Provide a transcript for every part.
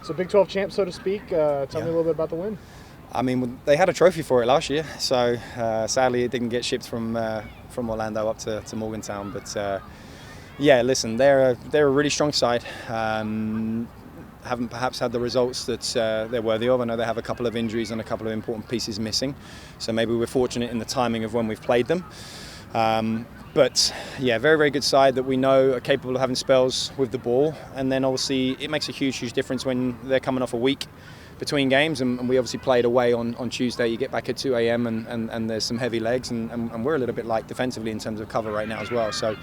So Big 12 champ, so to speak. Tell me a little bit about the win. I mean, they had a trophy for it last year, so sadly it didn't get shipped from Orlando up to Morgantown. But yeah, listen, they're a really strong side. Haven't perhaps had the results that they're worthy of. I know they have a couple of injuries and a couple of important pieces missing, so maybe we're fortunate in the timing of when we've played them. But yeah, very, very good side that we know are capable of having spells with the ball, and then obviously it makes a huge difference when they're coming off a week between games, and we obviously played away on Tuesday. You get back at 2 a.m. and there's some heavy legs, and we're a little bit light defensively in terms of cover right now as well. So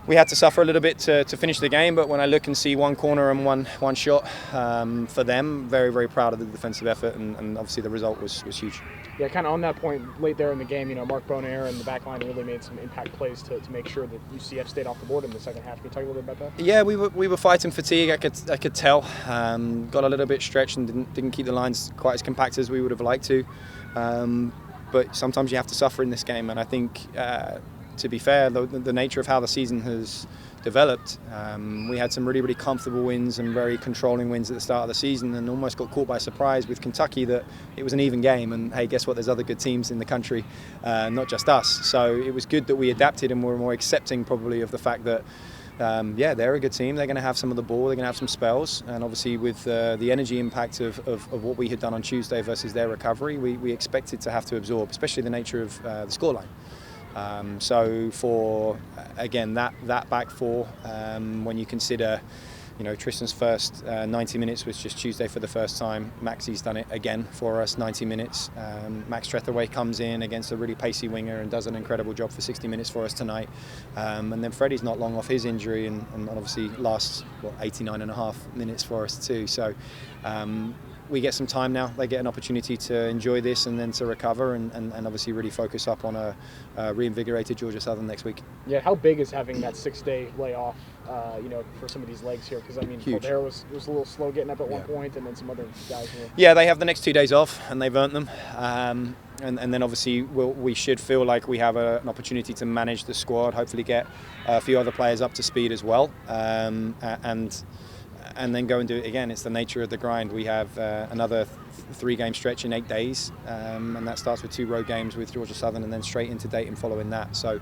we had to suffer a little bit to finish the game, but when I look and see one corner and one shot for them, very, very proud of the defensive effort, and obviously the result was huge. Yeah, kind of on that point, late there in the game, Mark Bonaire and the back line really made some impact plays to make sure that UCF stayed off the board in the second half. Can you talk a little bit about that? Yeah, we were fighting fatigue. I could tell. Got a little bit stretched and didn't keep the lines quite as compact as we would have liked to. But sometimes you have to suffer in this game, and I think, to be fair, the nature of how the season has developed, we had some really, really comfortable wins and very controlling wins at the start of the season, and almost got caught by surprise with Kentucky that it was an even game. And hey, guess what? There's other good teams in the country, not just us. So it was good that we adapted and were more accepting probably of the fact that yeah, they're a good team. They're going to have some of the ball. They're going to have some spells. And obviously with the energy impact of what we had done on Tuesday versus their recovery, we expected to have to absorb, especially the nature of the scoreline. So for, again, that back four, when you consider, Tristan's first 90 minutes was just Tuesday for the first time. Maxi's done it again for us, 90 minutes. Max Trethaway comes in against a really pacey winger and does an incredible job for 60 minutes for us tonight. And then Freddie's not long off his injury and obviously lasts 89 and a half minutes for us too. So we get some time now. They get an opportunity to enjoy this and then to recover and obviously really focus up on a reinvigorated Georgia Southern next week. Yeah, how big is having that 6-day layoff, for some of these legs here? Because, Colbert was a little slow getting up at one point, and then some other guys here. Yeah, they have the next 2 days off, and they've earned them. And then obviously we should feel like we have an opportunity to manage the squad, hopefully get a few other players up to speed as well. And then go and do it again. It's the nature of the grind. We have another 3-game stretch in 8 days, and that starts with 2 road games with Georgia Southern and then straight into Dayton following that. So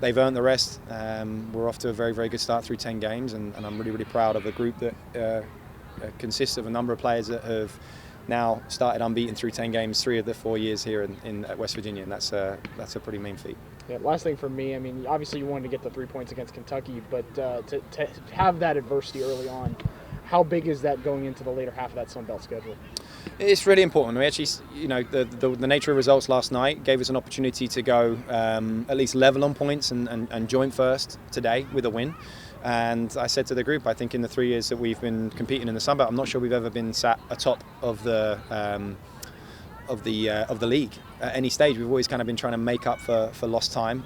they've earned the rest. We're off to a very, very good start through 10 games, and I'm really, really proud of a group that consists of a number of players that have now started unbeaten through 10 games 3 of the 4 years here in West Virginia, and that's a pretty mean feat. Yeah, last thing for me, obviously you wanted to get the 3 points against Kentucky, but to have that adversity early on, how big is that going into the later half of that Sun Belt schedule? It's really important. We actually, the nature of results last night gave us an opportunity to go at least level on points and joint first today with a win. And I said to the group, I think in the 3 years that we've been competing in the Sun Belt, I'm not sure we've ever been sat atop of the league at any stage. We've always kind of been trying to make up for lost time.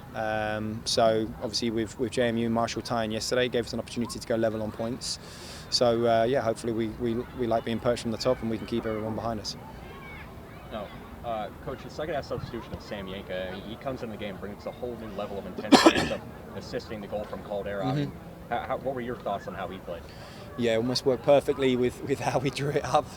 So obviously with JMU and Marshall tying yesterday, gave us an opportunity to go level on points. So yeah, hopefully we like being perched from the top and we can keep everyone behind us. No. Coach, the second half substitution of Sam Yanka, he comes in the game, brings a whole new level of intensity, ends up assisting the goal from Caldera. Mm-hmm. What were your thoughts on how he played? Yeah, almost worked perfectly with how we drew it up.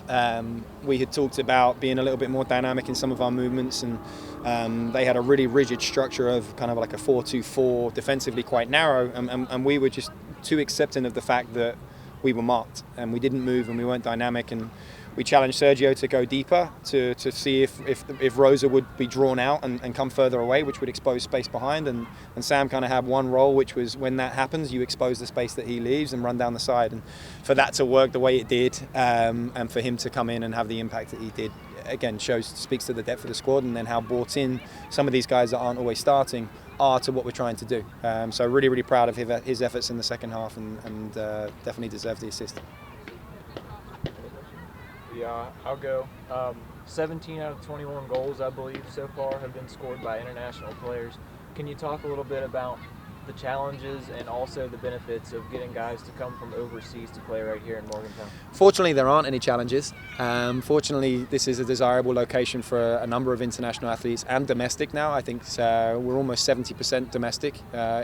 We had talked about being a little bit more dynamic in some of our movements, and they had a really rigid structure of kind of like a 4-2-4, defensively quite narrow, and we were just too accepting of the fact that we were marked and we didn't move and we weren't dynamic, and we challenged Sergio to go deeper to see if Rosa would be drawn out and come further away, which would expose space behind, and Sam kind of had one role, which was when that happens you expose the space that he leaves and run down the side, and for that to work the way it did, and for him to come in and have the impact that he did, again speaks to the depth of the squad, and then how bought in some of these guys that aren't always starting are to what we're trying to do. So really, really proud of his efforts in the second half, and definitely deserves the assist. Yeah, I'll go. 17 out of 21 goals, I believe, so far have been scored by international players. Can you talk a little bit about the challenges and also the benefits of getting guys to come from overseas to play right here in Morgantown? Fortunately, there aren't any challenges. Fortunately, this is a desirable location for a number of international athletes and domestic now. I think we're almost 70% domestic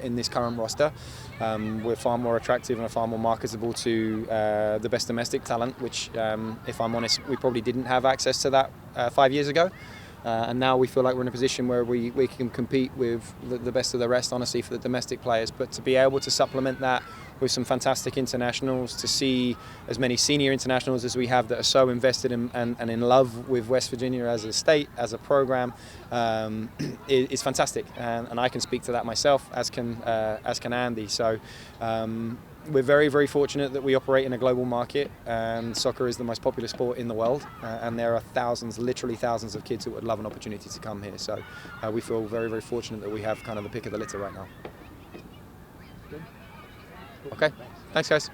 in this current roster. We're far more attractive and far more marketable to the best domestic talent, which, if I'm honest, we probably didn't have access to that 5 years ago. And now we feel like we're in a position where we can compete with the best of the rest, honestly, for the domestic players. But to be able to supplement that with some fantastic internationals, to see as many senior internationals as we have that are so invested in, and in love with West Virginia as a state, as a program, is fantastic. And I can speak to that myself, as can Andy. So we're very, very fortunate that we operate in a global market. Soccer is the most popular sport in the world, and there are thousands, literally thousands of kids who would love an opportunity to come here. So we feel very, very fortunate that we have kind of the pick of the litter right now. Okay, thanks guys.